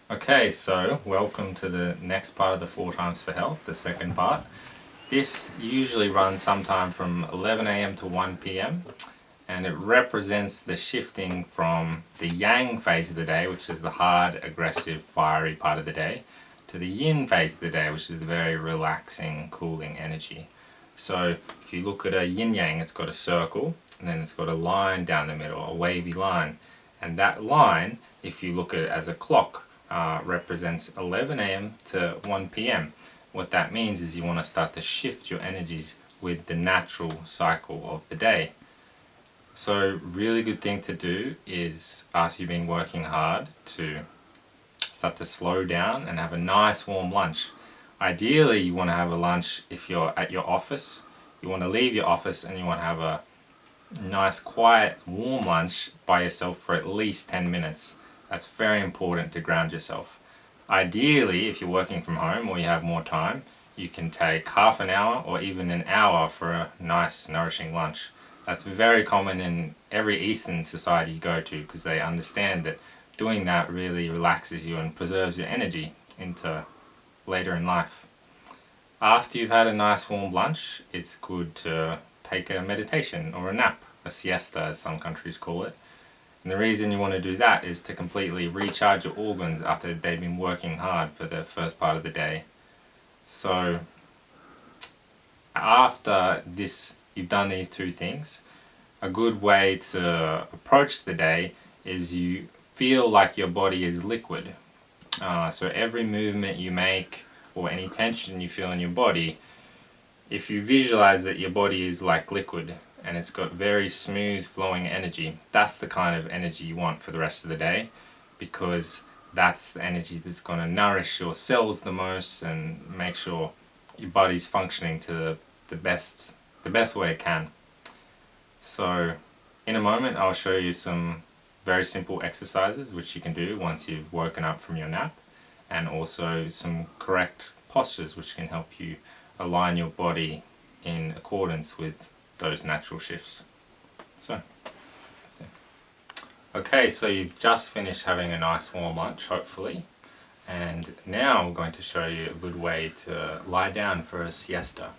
Okay, so welcome to the next part of the 4 times for health, the second part. This usually runs sometime from 11 a.m. to 1 p.m. and it represents the shifting from the yang phase of the day, which is the hard, aggressive, fiery part of the day, to the yin phase of the day, which is the very relaxing, cooling energy. So if you look at a yin yang, it's got a circle and then it's got a line down the middle, a wavy line. And that line, if you look at it as a clock, represents 11 a.m. to 1 p.m. What that means is you want to start to shift your energies with the natural cycle of the day. So really good thing to do is, after you've been working hard, to start to slow down and have a nice warm lunch. Ideally you want to have a lunch if you're at your office. You want to leave your office and you want to have a nice quiet warm lunch by yourself for at least 10 minutes. That's very important to ground yourself. Ideally, if you're working from home or you have more time, you can take half an hour or even an hour for a nice nourishing lunch. That's very common in every Eastern society you go to because they understand that doing that really relaxes you and preserves your energy into later in life. After you've had a nice warm lunch, it's good to take a meditation or a nap, a siesta as some countries call it. And the reason you want to do that is to completely recharge your organs after they've been working hard for the first part of the day. So after this, you've done these two things, a good way to approach the day is you feel like your body is liquid. So every movement you make or any tension you feel in your body, if you visualize that your body is like liquid and it's got very smooth flowing energy, that's the kind of energy you want for the rest of the day, because that's the energy that's going to nourish your cells the most and make sure your body's functioning to the best way it can. So in a moment I'll show you some very simple exercises which you can do once you've woken up from your nap, and also some correct postures which can help you align your body in accordance with those natural shifts. So you've just finished having a nice warm lunch, hopefully, and now I'm going to show you a good way to lie down for a siesta.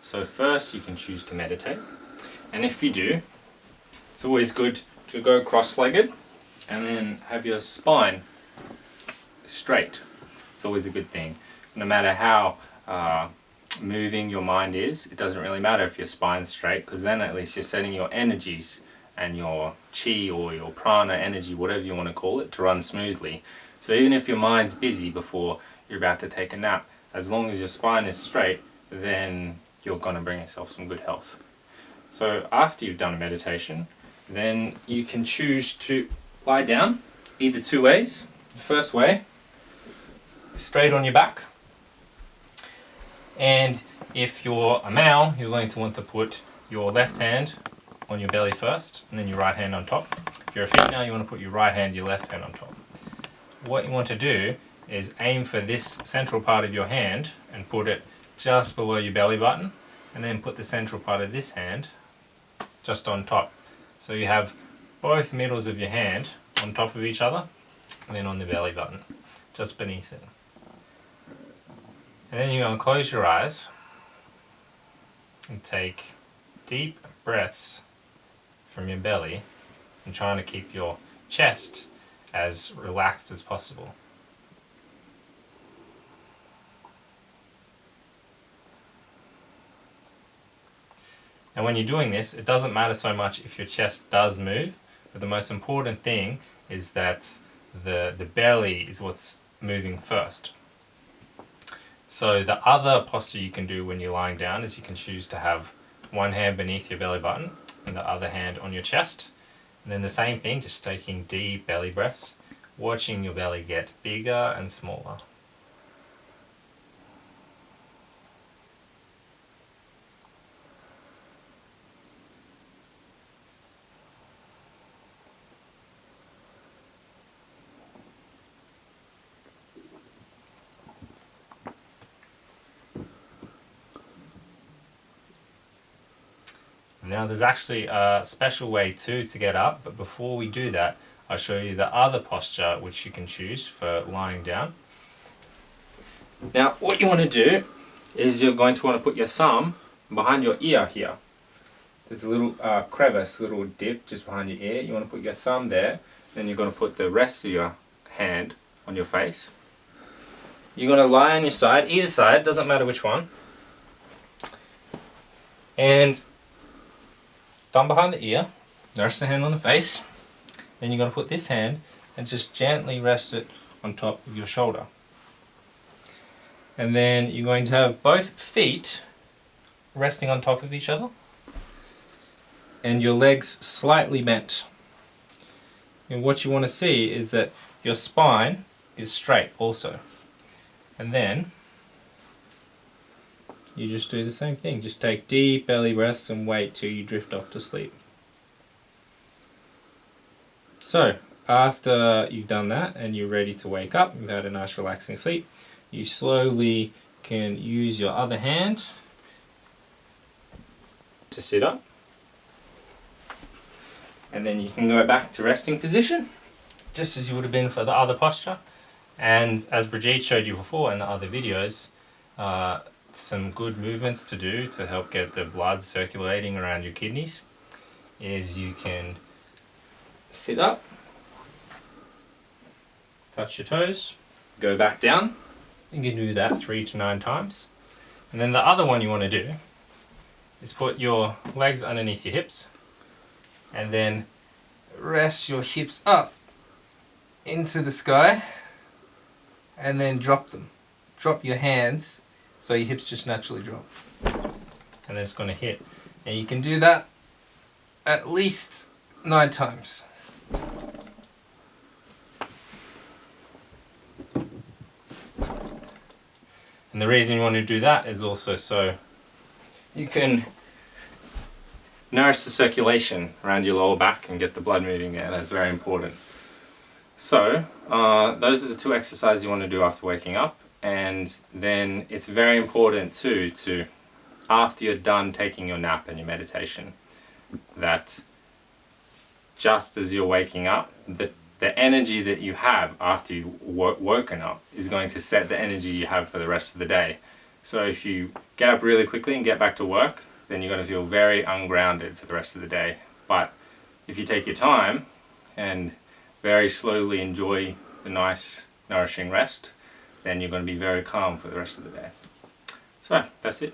So first you can choose to meditate, and if you do, it's always good to go cross-legged and then have your spine straight. It's always a good thing. No matter how moving your mind is, it doesn't really matter if your spine's straight, because then at least you're setting your energies and your chi or your prana energy, whatever you want to call it, to run smoothly. So even if your mind's busy before you're about to take a nap, as long as your spine is straight, then you're going to bring yourself some good health. So after you've done a meditation, then you can choose to lie down either two ways. The first way, straight on your back. And if you're a male, you're going to want to put your left hand on your belly first and then your right hand on top. If you're a female, you want to put your right hand, your left hand on top. What you want to do is aim for this central part of your hand and put it just below your belly button, and then put the central part of this hand just on top. So you have both middles of your hand on top of each other and then on the belly button, just beneath it. And then you're going to close your eyes and take deep breaths from your belly and trying to keep your chest as relaxed as possible. And when you're doing this, it doesn't matter so much if your chest does move, but the most important thing is that the belly is what's moving first. So the other posture you can do when you're lying down is you can choose to have one hand beneath your belly button and the other hand on your chest. And then the same thing, just taking deep belly breaths, watching your belly get bigger and smaller. Now there's actually a special way too to get up, but before we do that, I'll show you the other posture which you can choose for lying down. Now what you want to do is you're going to want to put your thumb behind your ear here. There's a little crevice, a little dip just behind your ear. You want to put your thumb there, then you're going to put the rest of your hand on your face. You're going to lie on your side, either side, doesn't matter which one. And thumb behind the ear, the rest of the hand on the face. Then you're going to put this hand and just gently rest it on top of your shoulder. And then you're going to have both feet resting on top of each other and your legs slightly bent. And what you want to see is that your spine is straight also. And then you just do the same thing. Just take deep belly breaths and wait till you drift off to sleep. So after you've done that and you're ready to wake up, you've had a nice relaxing sleep, you slowly can use your other hand to sit up. And then you can go back to resting position, just as you would have been for the other posture. And as Brigitte showed you before in the other videos, some good movements to do to help get the blood circulating around your kidneys is you can sit up, touch your toes, go back down. You can do that 3 to 9 times. And then the other one you want to do is put your legs underneath your hips and then rest your hips up into the sky and then drop them. Drop your hands so your hips just naturally drop. And then it's going to hit. And you can do that at least 9 times. And the reason you want to do that is also so you can nourish the circulation around your lower back and get the blood moving there. That's very important. So those are the 2 exercises you want to do after waking up. And then it's very important too to, after you're done taking your nap and your meditation, that just as you're waking up, the energy that you have after you've woken up is going to set the energy you have for the rest of the day. So if you get up really quickly and get back to work, then you're going to feel very ungrounded for the rest of the day. But if you take your time and very slowly enjoy the nice nourishing rest, then you're going to be very calm for the rest of the day. So that's it.